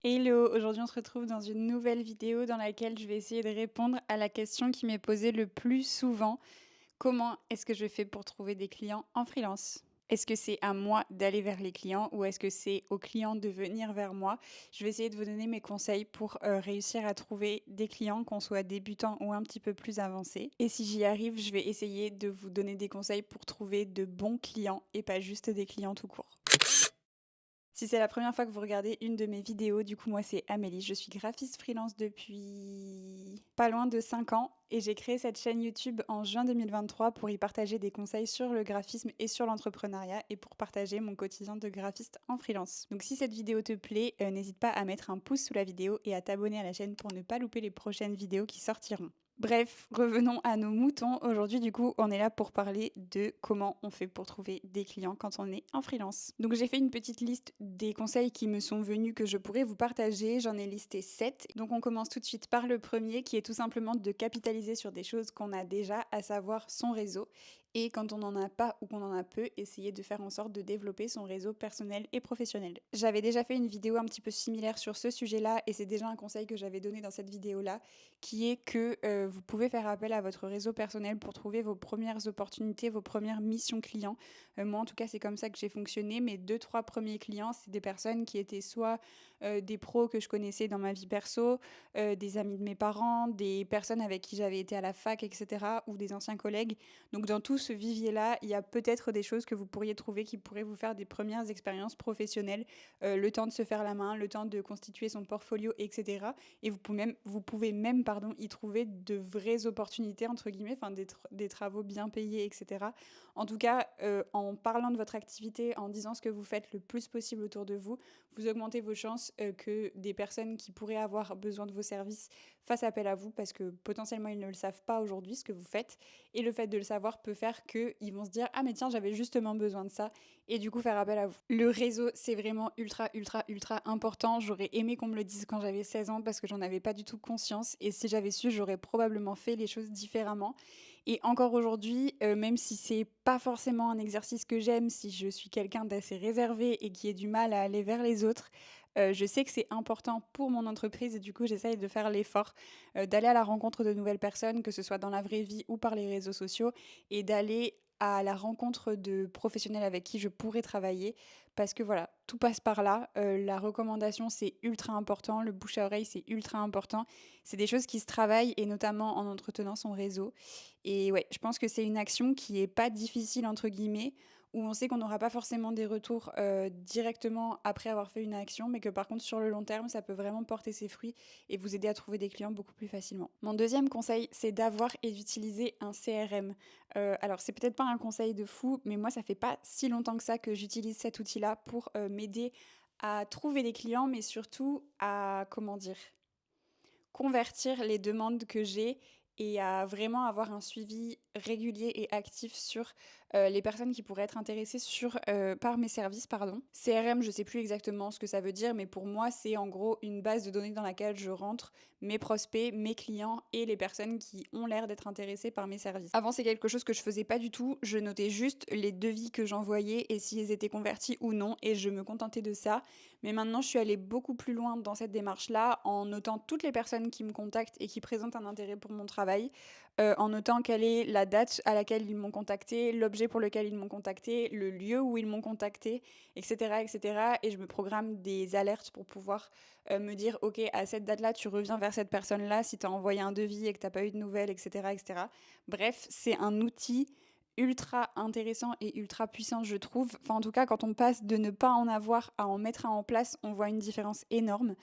Hello, aujourd'hui on se retrouve dans une nouvelle vidéo dans laquelle je vais essayer de répondre à la question qui m'est posée le plus souvent. Comment est-ce que je fais pour trouver des clients en freelance? Est-ce que c'est à moi d'aller vers les clients ou est-ce que c'est aux clients de venir vers moi? Je vais essayer de vous donner mes conseils pour réussir à trouver des clients, qu'on soit débutant ou un petit peu plus avancé. Et si j'y arrive, je vais essayer de vous donner des conseils pour trouver de bons clients et pas juste des clients tout court. Si c'est la première fois que vous regardez une de mes vidéos, du coup moi c'est Amélie, je suis graphiste freelance depuis pas loin de 5 ans et j'ai créé cette chaîne YouTube en juin 2023 pour y partager des conseils sur le graphisme et sur l'entrepreneuriat et pour partager mon quotidien de graphiste en freelance. Donc si cette vidéo te plaît, n'hésite pas à mettre un pouce sous la vidéo et à t'abonner à la chaîne pour ne pas louper les prochaines vidéos qui sortiront. Bref, revenons à nos moutons. Aujourd'hui, du coup, on est là pour parler de comment on fait pour trouver des clients quand on est en freelance. Donc, j'ai fait une petite liste des conseils qui me sont venus que je pourrais vous partager. J'en ai listé 7. Donc, on commence tout de suite par le premier qui est tout simplement de capitaliser sur des choses qu'on a déjà, à savoir son réseau. Et quand on n'en a pas ou qu'on en a peu, essayer de faire en sorte de développer son réseau personnel et professionnel. J'avais déjà fait une vidéo un petit peu similaire sur ce sujet-là et c'est déjà un conseil que j'avais donné dans cette vidéo-là qui est que vous pouvez faire appel à votre réseau personnel pour trouver vos premières opportunités, vos premières missions clients. Moi, en tout cas, c'est comme ça que j'ai fonctionné. Mes 2-3 premiers clients, c'est des personnes qui étaient soit des pros que je connaissais dans ma vie perso, des amis de mes parents, des personnes avec qui j'avais été à la fac, etc., ou des anciens collègues. Donc, dans tout ce vivier-là, il y a peut-être des choses que vous pourriez trouver qui pourraient vous faire des premières expériences professionnelles, le temps de se faire la main, le temps de constituer son portfolio, etc. Et vous pouvez même y trouver de vraies opportunités, entre guillemets, enfin des travaux bien payés, etc. En tout cas, en parlant de votre activité, en disant ce que vous faites le plus possible autour de vous, vous augmentez vos chances que des personnes qui pourraient avoir besoin de vos services fassent appel à vous parce que potentiellement ils ne le savent pas aujourd'hui ce que vous faites. Et le fait de le savoir peut faire qu'ils vont se dire ah mais tiens j'avais justement besoin de ça et du coup faire appel à vous. Le réseau c'est vraiment ultra ultra ultra important. J'aurais aimé qu'on me le dise quand j'avais 16 ans parce que j'en avais pas du tout conscience et si j'avais su j'aurais probablement fait les choses différemment. Et encore aujourd'hui, même si c'est pas forcément un exercice que j'aime, si je suis quelqu'un d'assez réservé et qui ait du mal à aller vers les autres, je sais que c'est important pour mon entreprise et du coup j'essaye de faire l'effort d'aller à la rencontre de nouvelles personnes, que ce soit dans la vraie vie ou par les réseaux sociaux, et d'aller à la rencontre de professionnels avec qui je pourrais travailler, parce que voilà, tout passe par là. La recommandation, c'est ultra important, le bouche à oreille, c'est ultra important. C'est des choses qui se travaillent, et notamment en entretenant son réseau. Et ouais, je pense que c'est une action qui est pas difficile, entre guillemets, où on sait qu'on n'aura pas forcément des retours directement après avoir fait une action, mais que par contre, sur le long terme, ça peut vraiment porter ses fruits et vous aider à trouver des clients beaucoup plus facilement. Mon deuxième conseil, c'est d'avoir et d'utiliser un CRM. Alors, c'est peut-être pas un conseil de fou, mais moi, ça fait pas si longtemps que ça que j'utilise cet outil-là pour m'aider à trouver des clients, mais surtout à, comment dire, convertir les demandes que j'ai et à vraiment avoir un suivi régulier et actif sur les personnes qui pourraient être intéressées par mes services. Pardon. CRM, je ne sais plus exactement ce que ça veut dire, mais pour moi, c'est en gros une base de données dans laquelle je rentre mes prospects, mes clients et les personnes qui ont l'air d'être intéressées par mes services. Avant, c'est quelque chose que je faisais pas du tout. Je notais juste les devis que j'envoyais et s'ils étaient convertis ou non, et je me contentais de ça. Mais maintenant, je suis allée beaucoup plus loin dans cette démarche-là en notant toutes les personnes qui me contactent et qui présentent un intérêt pour mon travail, en notant quelle est la date à laquelle ils m'ont contacté, l'objet pour lequel ils m'ont contacté, le lieu où ils m'ont contacté, etc., etc. Et je me programme des alertes pour pouvoir me dire, ok, à cette date-là, tu reviens vers cette personne-là si tu as envoyé un devis et que tu n'as pas eu de nouvelles, etc., etc. Bref, c'est un outil ultra intéressant et ultra puissant, je trouve. Enfin, en tout cas, quand on passe de ne pas en avoir à en mettre un en place, on voit une différence énorme.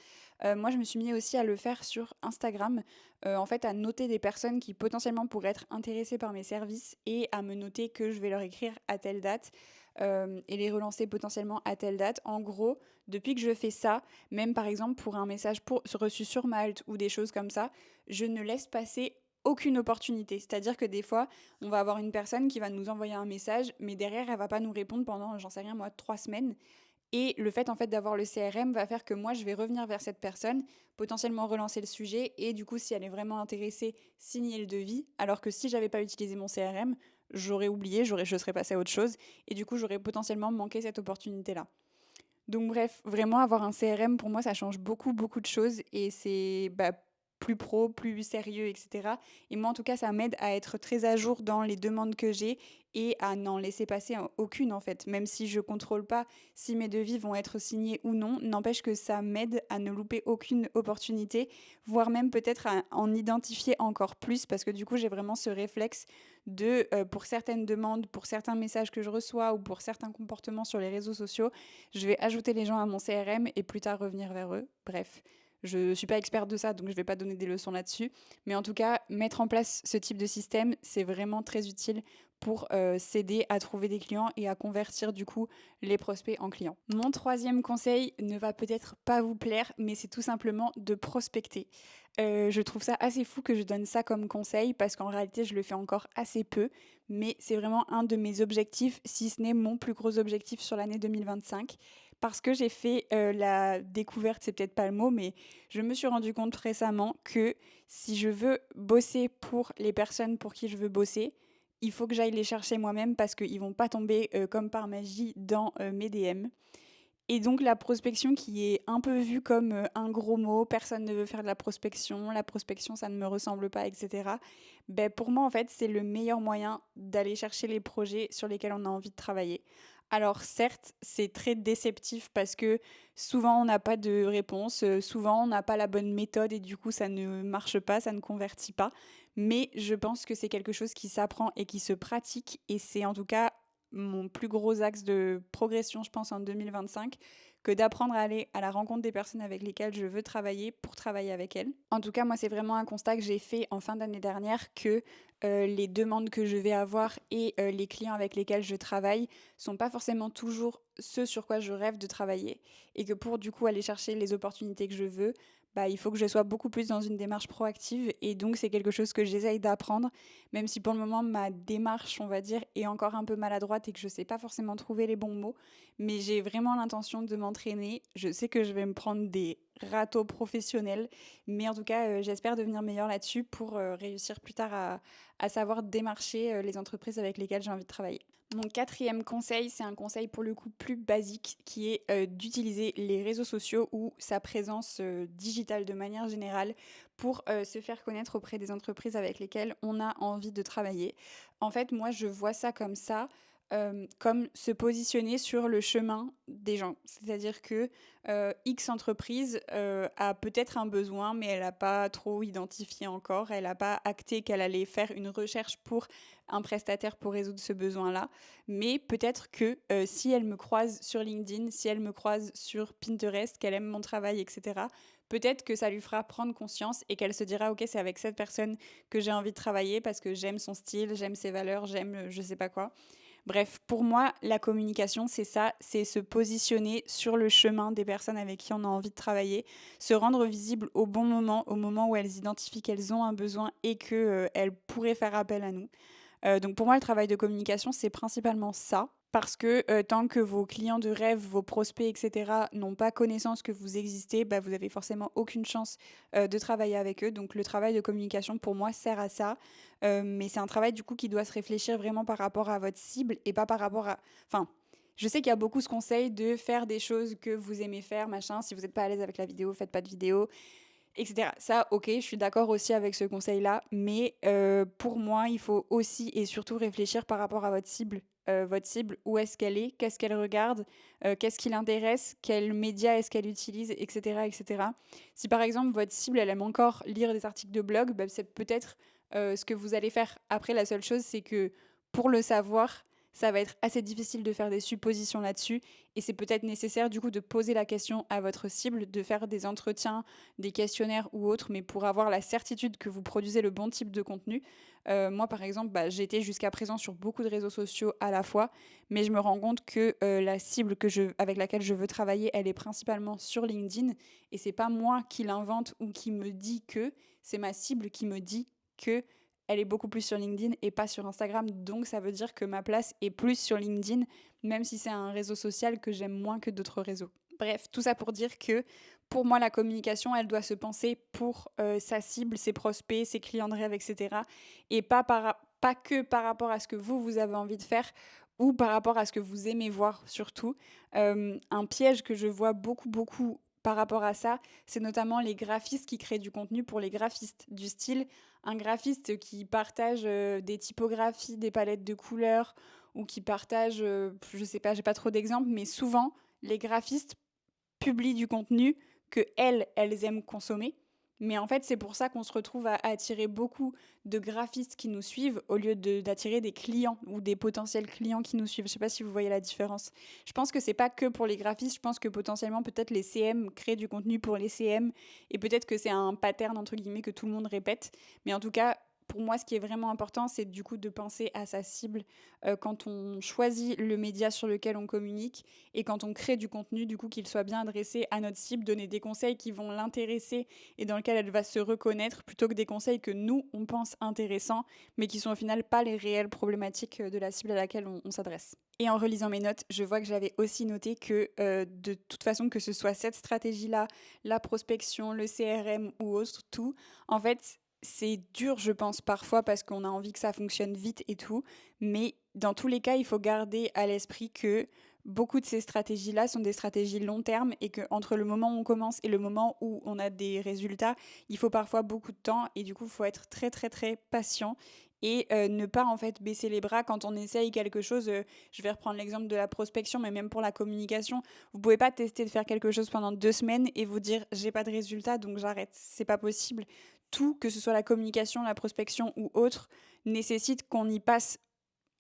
Moi, je me suis mis aussi à le faire sur Instagram, en fait, à noter des personnes qui potentiellement pourraient être intéressées par mes services et à me noter que je vais leur écrire à telle date et les relancer potentiellement à telle date. En gros, depuis que je fais ça, même par exemple pour un message reçu sur Malte ou des choses comme ça, je ne laisse passer aucune opportunité. C'est-à-dire que des fois, on va avoir une personne qui va nous envoyer un message, mais derrière, elle va pas nous répondre pendant, j'en sais rien moi, 3 semaines. Et le fait en fait d'avoir le CRM va faire que moi, je vais revenir vers cette personne, potentiellement relancer le sujet, et du coup, si elle est vraiment intéressée, signer le devis. Alors que si j'avais pas utilisé mon CRM, j'aurais oublié, je serais passée à autre chose, et du coup, j'aurais potentiellement manqué cette opportunité-là. Donc bref, vraiment avoir un CRM pour moi ça change beaucoup, beaucoup de choses et c'est, plus pro, plus sérieux et cetera et moi en tout cas ça m'aide à être très à jour dans les demandes que j'ai et à n'en laisser passer aucune en fait. Même si je contrôle pas si mes devis vont être signés ou non, n'empêche que ça m'aide à ne louper aucune opportunité, voire même peut-être à en identifier encore plus parce que du coup j'ai vraiment ce réflexe de, pour certaines demandes, pour certains messages que je reçois ou pour certains comportements sur les réseaux sociaux, je vais ajouter les gens à mon CRM et plus tard revenir vers eux. Bref, je suis pas experte de ça, donc je vais pas donner des leçons là-dessus. Mais en tout cas, mettre en place ce type de système, c'est vraiment très utile pour s'aider à trouver des clients et à convertir du coup les prospects en clients. Mon troisième conseil ne va peut-être pas vous plaire, mais c'est tout simplement de prospecter. Je trouve ça assez fou que je donne ça comme conseil parce qu'en réalité, je le fais encore assez peu, mais c'est vraiment un de mes objectifs, si ce n'est mon plus gros objectif sur l'année 2025. Parce que j'ai fait la découverte, c'est peut-être pas le mot, mais je me suis rendu compte récemment que si je veux bosser pour les personnes pour qui je veux bosser, il faut que j'aille les chercher moi-même parce qu'ils vont pas tomber comme par magie dans mes DM. Et donc la prospection qui est un peu vue comme un gros mot, personne ne veut faire de la prospection ça ne me ressemble pas, etc. Ben, pour moi en fait c'est le meilleur moyen d'aller chercher les projets sur lesquels on a envie de travailler. Alors certes c'est très déceptif parce que souvent on n'a pas de réponse, souvent on n'a pas la bonne méthode et du coup ça ne marche pas, ça ne convertit pas. Mais je pense que c'est quelque chose qui s'apprend et qui se pratique et c'est en tout cas mon plus gros axe de progression, je pense, en 2025, que d'apprendre à aller à la rencontre des personnes avec lesquelles je veux travailler pour travailler avec elles. En tout cas, moi, c'est vraiment un constat que j'ai fait en fin d'année dernière que les demandes que je vais avoir et les clients avec lesquels je travaille sont pas forcément toujours ceux sur quoi je rêve de travailler et que pour du coup aller chercher les opportunités que je veux, il faut que je sois beaucoup plus dans une démarche proactive et donc c'est quelque chose que j'essaye d'apprendre, même si pour le moment ma démarche, on va dire, est encore un peu maladroite et que je sais pas forcément trouver les bons mots, mais j'ai vraiment l'intention de m'entraîner. Je sais que je vais me prendre des râteaux professionnels, mais en tout cas, j'espère devenir meilleure là-dessus pour réussir plus tard à savoir démarcher les entreprises avec lesquelles j'ai envie de travailler. Mon quatrième conseil, c'est un conseil pour le coup plus basique qui est d'utiliser les réseaux sociaux ou sa présence digitale de manière générale pour se faire connaître auprès des entreprises avec lesquelles on a envie de travailler. En fait, moi, je vois ça comme se positionner sur le chemin des gens. C'est-à-dire que X entreprise a peut-être un besoin, mais elle n'a pas trop identifié encore. Elle n'a pas acté qu'elle allait faire une recherche pour un prestataire pour résoudre ce besoin-là. Mais peut-être que si elle me croise sur LinkedIn, si elle me croise sur Pinterest, qu'elle aime mon travail, etc., peut-être que ça lui fera prendre conscience et qu'elle se dira ok, c'est avec cette personne que j'ai envie de travailler parce que j'aime son style, j'aime ses valeurs, j'aime je sais pas quoi. Bref, pour moi, la communication, c'est ça, c'est se positionner sur le chemin des personnes avec qui on a envie de travailler, se rendre visible au bon moment, au moment où elles identifient qu'elles ont un besoin et qu'elles pourraient faire appel à nous. Donc pour moi, le travail de communication, c'est principalement ça. Parce que tant que vos clients de rêve, vos prospects, etc., n'ont pas connaissance que vous existez, vous avez forcément aucune chance de travailler avec eux. Donc le travail de communication, pour moi, sert à ça. Mais c'est un travail, du coup, qui doit se réfléchir vraiment par rapport à votre cible et pas par rapport à... Enfin, je sais qu'il y a beaucoup ce conseil de faire des choses que vous aimez faire, machin. Si vous n'êtes pas à l'aise avec la vidéo, faites pas de vidéo, etc. Ça, ok, je suis d'accord aussi avec ce conseil-là, mais pour moi, il faut aussi et surtout réfléchir par rapport à votre cible. Votre cible, où est-ce qu'elle est, qu'est-ce qu'elle regarde, qu'est-ce qui l'intéresse, quels médias est-ce qu'elle utilise, etc., etc. Si par exemple votre cible, elle aime encore lire des articles de blog, c'est peut-être ce que vous allez faire. Après, la seule chose, c'est que pour le savoir, ça va être assez difficile de faire des suppositions là-dessus et c'est peut-être nécessaire du coup de poser la question à votre cible, de faire des entretiens, des questionnaires ou autres, mais pour avoir la certitude que vous produisez le bon type de contenu. Moi, par exemple, j'ai été jusqu'à présent sur beaucoup de réseaux sociaux à la fois, mais je me rends compte que la cible avec laquelle je veux travailler, elle est principalement sur LinkedIn, et c'est pas moi qui l'invente ou qui me dit que, c'est ma cible qui me dit que elle est beaucoup plus sur LinkedIn et pas sur Instagram, donc ça veut dire que ma place est plus sur LinkedIn, même si c'est un réseau social que j'aime moins que d'autres réseaux. Bref, tout ça pour dire que pour moi, la communication, elle doit se penser pour sa cible, ses prospects, ses clients de rêve, etc. Et pas que par rapport à ce que vous avez envie de faire ou par rapport à ce que vous aimez voir surtout. Un piège que je vois beaucoup, beaucoup par rapport à ça, c'est notamment les graphistes qui créent du contenu pour les graphistes. Du style, un graphiste qui partage des typographies, des palettes de couleurs, ou qui partage, je sais pas, j'ai pas trop d'exemples, mais souvent, les graphistes publient du contenu que elles aiment consommer. Mais en fait, c'est pour ça qu'on se retrouve à attirer beaucoup de graphistes qui nous suivent au lieu d'attirer des clients ou des potentiels clients qui nous suivent. Je sais pas si vous voyez la différence. Je pense que c'est pas que pour les graphistes. Je pense que potentiellement, peut-être les CM créent du contenu pour les CM et peut-être que c'est un pattern entre guillemets que tout le monde répète. Mais en tout cas, pour moi, ce qui est vraiment important, c'est du coup de penser à sa cible quand on choisit le média sur lequel on communique et quand on crée du contenu, du coup, qu'il soit bien adressé à notre cible, donner des conseils qui vont l'intéresser et dans lesquels elle va se reconnaître, plutôt que des conseils que nous, on pense intéressants, mais qui sont au final pas les réelles problématiques de la cible à laquelle on s'adresse. Et en relisant mes notes, je vois que j'avais aussi noté que de toute façon, que ce soit cette stratégie-là, la prospection, le CRM ou autre, tout, en fait, c'est dur, je pense, parfois parce qu'on a envie que ça fonctionne vite et tout, mais dans tous les cas, il faut garder à l'esprit que beaucoup de ces stratégies-là sont des stratégies long terme et qu'entre le moment où on commence et le moment où on a des résultats, il faut parfois beaucoup de temps et du coup, il faut être très très très patient et ne pas en fait baisser les bras quand on essaye quelque chose. Je vais reprendre l'exemple de la prospection, mais même pour la communication, vous pouvez pas tester de faire quelque chose pendant 2 semaines et vous dire j'ai pas de résultat donc j'arrête. C'est pas possible. Tout, que ce soit la communication, la prospection ou autre, nécessite qu'on y passe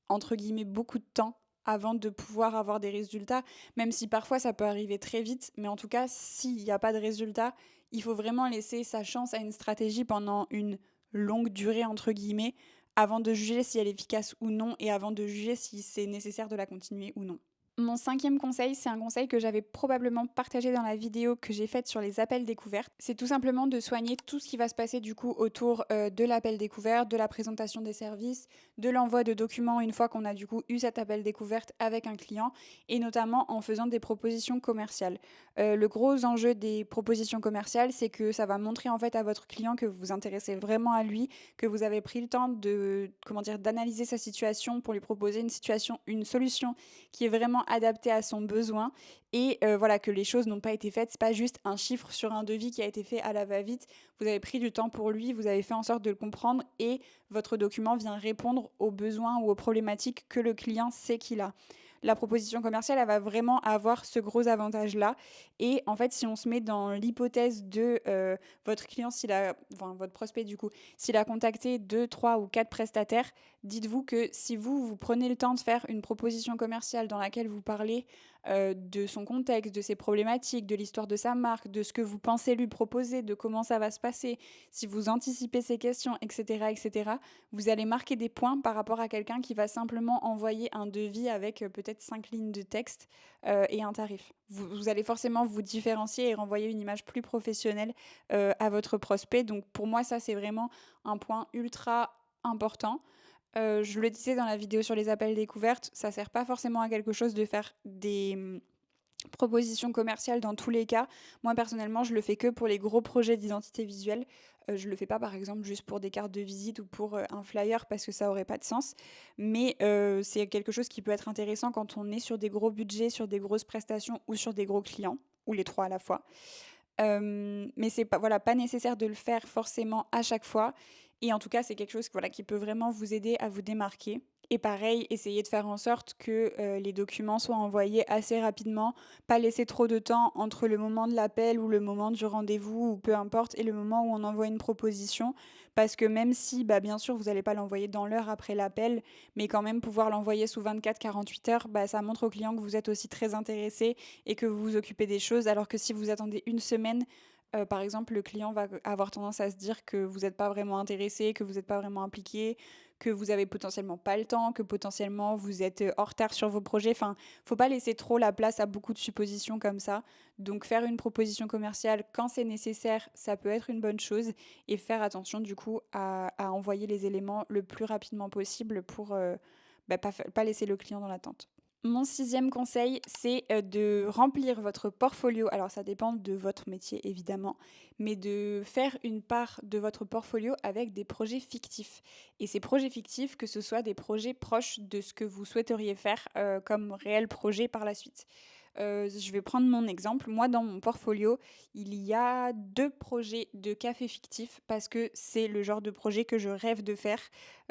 entre guillemets beaucoup de temps avant de pouvoir avoir des résultats, même si parfois ça peut arriver très vite, mais en tout cas, s'il n'y a pas de résultat, il faut vraiment laisser sa chance à une stratégie pendant une longue durée, entre guillemets, avant de juger si elle est efficace ou non, et avant de juger si c'est nécessaire de la continuer ou non. Mon cinquième conseil, c'est un conseil que j'avais probablement partagé dans la vidéo que j'ai faite sur les appels découvertes. C'est tout simplement de soigner tout ce qui va se passer du coup autour de l'appel découverte, de la présentation des services, de l'envoi de documents une fois qu'on a du coup eu cet appel découverte avec un client et notamment en faisant des propositions commerciales. Le gros enjeu des propositions commerciales, c'est que ça va montrer en fait à votre client que vous vous intéressez vraiment à lui, que vous avez pris le temps de d'analyser sa situation pour lui proposer une solution qui est vraiment adapté à son besoin et voilà, que les choses n'ont pas été faites. C'est pas juste un chiffre sur un devis qui a été fait à la va-vite. Vous avez pris du temps pour lui, vous avez fait en sorte de le comprendre et votre document vient répondre aux besoins ou aux problématiques que le client sait qu'il a. La proposition commerciale, elle va vraiment avoir ce gros avantage-là. Et en fait, si on se met dans l'hypothèse de votre client, enfin votre prospect du coup, s'il a contacté 2, 3 ou 4 prestataires, dites-vous que si vous prenez le temps de faire une proposition commerciale dans laquelle vous parlez de son contexte, de ses problématiques, de l'histoire de sa marque, de ce que vous pensez lui proposer, de comment ça va se passer, si vous anticipez ses questions, etc., etc., vous allez marquer des points par rapport à quelqu'un qui va simplement envoyer un devis avec peut-être 5 lignes de texte et un tarif. Vous allez forcément vous différencier et renvoyer une image plus professionnelle à votre prospect. Donc pour moi, ça, c'est vraiment un point ultra important. Je le disais dans la vidéo sur les appels découvertes, ça sert pas forcément à quelque chose de faire des propositions commerciales dans tous les cas. Moi, personnellement, je le fais que pour les gros projets d'identité visuelle. Je le fais pas, par exemple, juste pour des cartes de visite ou pour un flyer parce que ça aurait pas de sens. Mais c'est quelque chose qui peut être intéressant quand on est sur des gros budgets, sur des grosses prestations ou sur des gros clients, ou les trois à la fois. Mais c'est pas, voilà, pas nécessaire de le faire forcément à chaque fois. Et en tout cas, c'est quelque chose voilà, qui peut vraiment vous aider à vous démarquer. Et pareil, essayez de faire en sorte que les documents soient envoyés assez rapidement, pas laisser trop de temps entre le moment de l'appel ou le moment du rendez-vous ou peu importe, et le moment où on envoie une proposition. Parce que même si, bah, bien sûr, vous n'allez pas l'envoyer dans l'heure après l'appel, mais quand même pouvoir l'envoyer sous 24-48 heures, bah, ça montre au client que vous êtes aussi très intéressé et que vous vous occupez des choses. Alors que si vous attendez une semaine, par exemple, le client va avoir tendance à se dire que vous n'êtes pas vraiment intéressé, que vous n'êtes pas vraiment impliqué, que vous avez potentiellement pas le temps, que potentiellement vous êtes en retard sur vos projets. Enfin, faut pas laisser trop la place à beaucoup de suppositions comme ça. Donc faire une proposition commerciale quand c'est nécessaire, ça peut être une bonne chose. Et faire attention du coup à envoyer les éléments le plus rapidement possible pour pas laisser le client dans l'attente. Mon sixième conseil, c'est de remplir votre portfolio. Alors ça dépend de votre métier évidemment, mais de faire une part de votre portfolio avec des projets fictifs. Et ces projets fictifs, que ce soit des projets proches de ce que vous souhaiteriez faire comme réel projet par la suite. Je vais prendre mon exemple. Moi, dans mon portfolio, il y a 2 projets de café fictif parce que c'est le genre de projet que je rêve de faire.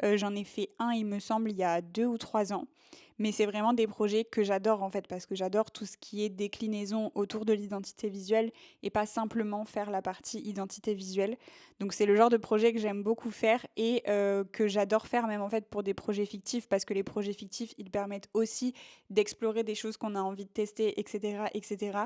J'en ai fait un, il me semble, il y a 2 ou 3 ans. Mais c'est vraiment des projets que j'adore en fait, parce que j'adore tout ce qui est déclinaison autour de l'identité visuelle et pas simplement faire la partie identité visuelle. Donc c'est le genre de projet que j'aime beaucoup faire et que j'adore faire même en fait pour des projets fictifs, parce que les projets fictifs, ils permettent aussi d'explorer des choses qu'on a envie de tester, etc. etc.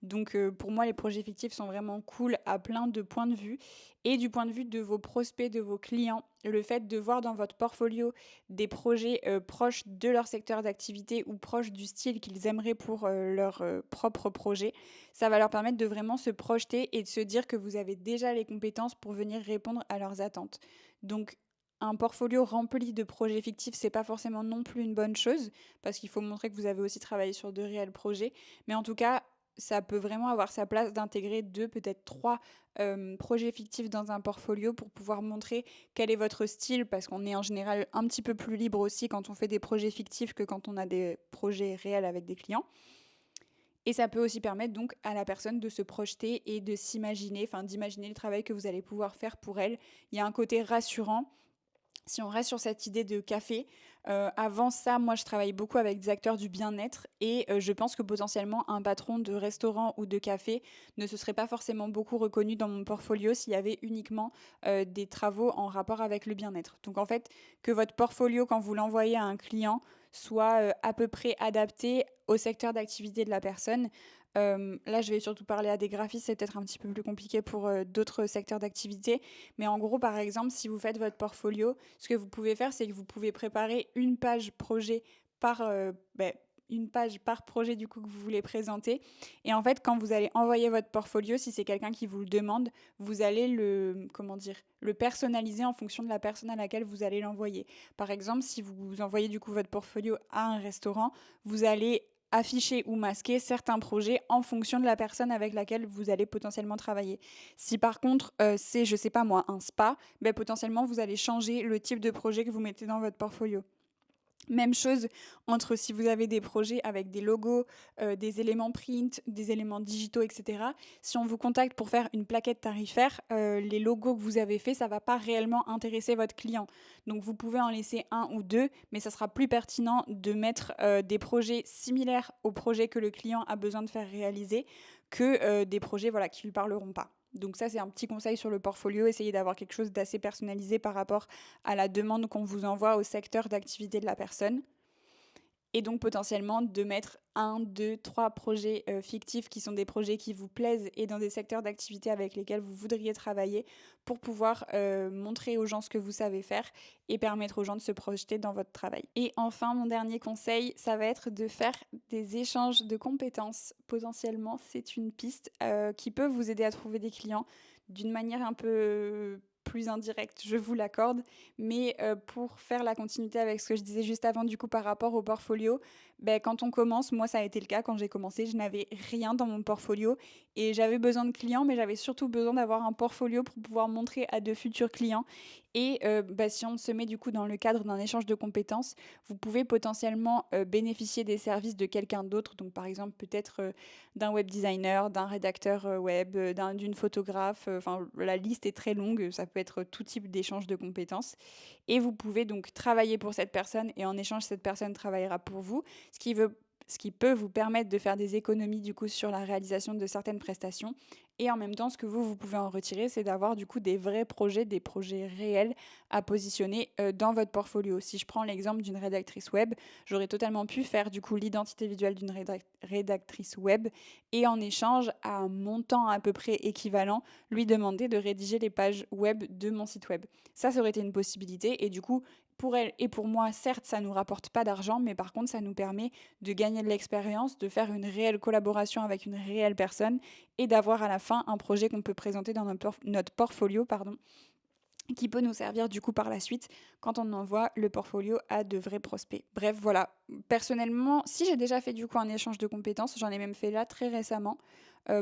Donc pour moi, les projets fictifs sont vraiment cool à plein de points de vue. Et du point de vue de vos prospects, de vos clients, le fait de voir dans votre portfolio des projets proches de leur secteur d'activité ou proches du style qu'ils aimeraient pour leur propre projet, ça va leur permettre de vraiment se projeter et de se dire que vous avez déjà les compétences pour venir répondre à leurs attentes. Donc un portfolio rempli de projets fictifs, c'est pas forcément non plus une bonne chose, parce qu'il faut montrer que vous avez aussi travaillé sur de réels projets. Mais en tout cas, ça peut vraiment avoir sa place d'intégrer 2, peut-être 3 projets fictifs dans un portfolio pour pouvoir montrer quel est votre style, parce qu'on est en général un petit peu plus libre aussi quand on fait des projets fictifs que quand on a des projets réels avec des clients. Et ça peut aussi permettre donc à la personne de se projeter et de s'imaginer, enfin d'imaginer le travail que vous allez pouvoir faire pour elle. Il y a un côté rassurant si on reste sur cette idée de café. Avant ça, moi, je travaille beaucoup avec des acteurs du bien-être et je pense que potentiellement un patron de restaurant ou de café ne se serait pas forcément beaucoup reconnu dans mon portfolio s'il y avait uniquement des travaux en rapport avec le bien-être. Donc en fait, que votre portfolio, quand vous l'envoyez à un client, soit à peu près adapté au secteur d'activité de la personne. Là, je vais surtout parler à des graphistes, c'est peut-être un petit peu plus compliqué pour d'autres secteurs d'activité. Mais en gros, par exemple, si vous faites votre portfolio, ce que vous pouvez faire, c'est que vous pouvez préparer une page projet par, une page par projet du coup que vous voulez présenter. Et en fait, quand vous allez envoyer votre portfolio, si c'est quelqu'un qui vous le demande, vous allez le personnaliser en fonction de la personne à laquelle vous allez l'envoyer. Par exemple, si vous envoyez du coup votre portfolio à un restaurant, vous allez afficher ou masquer certains projets en fonction de la personne avec laquelle vous allez potentiellement travailler. Si par contre c'est, je sais pas moi, un spa, ben, potentiellement vous allez changer le type de projet que vous mettez dans votre portfolio. Même chose entre si vous avez des projets avec des logos, des éléments print, des éléments digitaux, etc. Si on vous contacte pour faire une plaquette tarifaire, les logos que vous avez faits, ça ne va pas réellement intéresser votre client. Donc vous pouvez en laisser un ou deux, mais ça sera plus pertinent de mettre des projets similaires aux projets que le client a besoin de faire réaliser que des projets voilà, qui ne lui parleront pas. Donc ça, c'est un petit conseil sur le portfolio. Essayez d'avoir quelque chose d'assez personnalisé par rapport à la demande qu'on vous envoie au secteur d'activité de la personne. Et donc potentiellement de mettre un, deux, trois projets fictifs qui sont des projets qui vous plaisent et dans des secteurs d'activité avec lesquels vous voudriez travailler pour pouvoir montrer aux gens ce que vous savez faire et permettre aux gens de se projeter dans votre travail. Et enfin, mon dernier conseil, ça va être de faire des échanges de compétences. Potentiellement, c'est une piste qui peut vous aider à trouver des clients d'une manière un peu plus indirecte, je vous l'accorde, mais pour faire la continuité avec ce que je disais juste avant du coup par rapport au portfolio, ben, quand on commence, moi ça a été le cas quand j'ai commencé, je n'avais rien dans mon portfolio et j'avais besoin de clients, mais j'avais surtout besoin d'avoir un portfolio pour pouvoir montrer à de futurs clients. Et si on se met du coup dans le cadre d'un échange de compétences, vous pouvez potentiellement bénéficier des services de quelqu'un d'autre, donc par exemple peut-être d'un web designer, d'un rédacteur web, d'une photographe, enfin la liste est très longue, ça peut être tout type d'échange de compétences. Et vous pouvez donc travailler pour cette personne et en échange, cette personne travaillera pour vous, ce qui peut vous permettre de faire des économies du coup sur la réalisation de certaines prestations. Et en même temps, ce que vous pouvez en retirer, c'est d'avoir du coup des vrais projets, des projets réels à positionner dans votre portfolio. Si je prends l'exemple d'une rédactrice web, j'aurais totalement pu faire du coup l'identité visuelle d'une rédactrice web et en échange, à un montant à peu près équivalent, lui demander de rédiger les pages web de mon site web. Ça aurait été une possibilité et du coup, pour elle et pour moi, certes, ça ne nous rapporte pas d'argent, mais par contre, ça nous permet de gagner de l'expérience, de faire une réelle collaboration avec une réelle personne et d'avoir à la fin un projet qu'on peut présenter dans notre portfolio. qui peut nous servir du coup par la suite quand on envoie le portfolio à de vrais prospects. Bref, voilà. Personnellement, si j'ai déjà fait du coup un échange de compétences, j'en ai même fait là très récemment.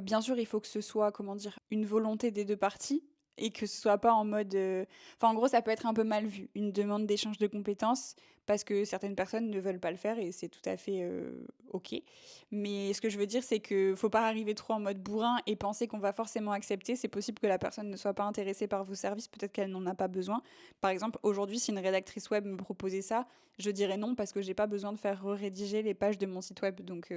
Bien sûr, il faut que ce soit, comment dire, une volonté des deux parties et que ce soit pas en mode... Enfin, en gros, ça peut être un peu mal vu, une demande d'échange de compétences, parce que certaines personnes ne veulent pas le faire et c'est tout à fait ok. Mais ce que je veux dire, c'est que faut pas arriver trop en mode bourrin et penser qu'on va forcément accepter. C'est possible que la personne ne soit pas intéressée par vos services, peut-être qu'elle n'en a pas besoin. Par exemple, aujourd'hui, si une rédactrice web me proposait ça, je dirais non parce que j'ai pas besoin de faire rédiger les pages de mon site web. Donc,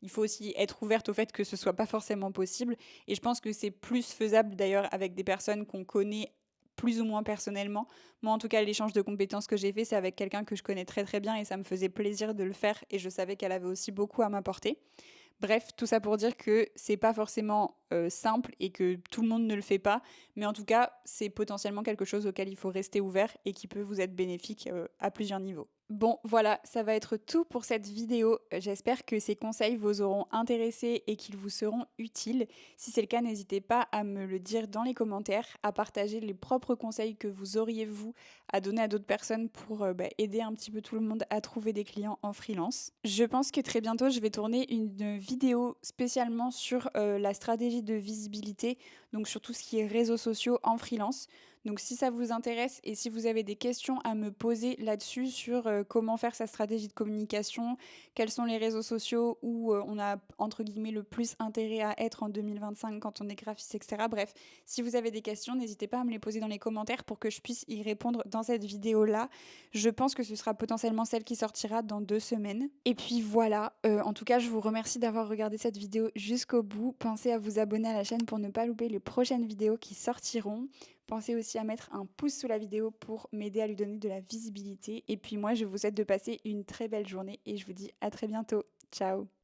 il faut aussi être ouverte au fait que ce soit pas forcément possible. Et je pense que c'est plus faisable d'ailleurs avec des personnes qu'on connaît plus ou moins personnellement. Moi, en tout cas, l'échange de compétences que j'ai fait, c'est avec quelqu'un que je connais très très bien et ça me faisait plaisir de le faire et je savais qu'elle avait aussi beaucoup à m'apporter. Bref, tout ça pour dire que c'est pas forcément simple et que tout le monde ne le fait pas, mais en tout cas, c'est potentiellement quelque chose auquel il faut rester ouvert et qui peut vous être bénéfique à plusieurs niveaux. Bon, voilà, ça va être tout pour cette vidéo. J'espère que ces conseils vous auront intéressé et qu'ils vous seront utiles. Si c'est le cas, n'hésitez pas à me le dire dans les commentaires, à partager les propres conseils que vous auriez, vous, à donner à d'autres personnes pour aider un petit peu tout le monde à trouver des clients en freelance. Je pense que très bientôt, je vais tourner une vidéo spécialement sur la stratégie de visibilité, donc sur tout ce qui est réseaux sociaux en freelance. Donc si ça vous intéresse et si vous avez des questions à me poser là-dessus sur comment faire sa stratégie de communication, quels sont les réseaux sociaux où on a entre guillemets le plus intérêt à être en 2025 quand on est graphiste, etc. Bref, si vous avez des questions, n'hésitez pas à me les poser dans les commentaires pour que je puisse y répondre dans cette vidéo-là. Je pense que ce sera potentiellement celle qui sortira dans 2 semaines. Et puis voilà, en tout cas, je vous remercie d'avoir regardé cette vidéo jusqu'au bout. Pensez à vous abonner à la chaîne pour ne pas louper les prochaines vidéos qui sortiront. Pensez aussi à mettre un pouce sous la vidéo pour m'aider à lui donner de la visibilité. Et puis moi, je vous souhaite de passer une très belle journée et je vous dis à très bientôt. Ciao!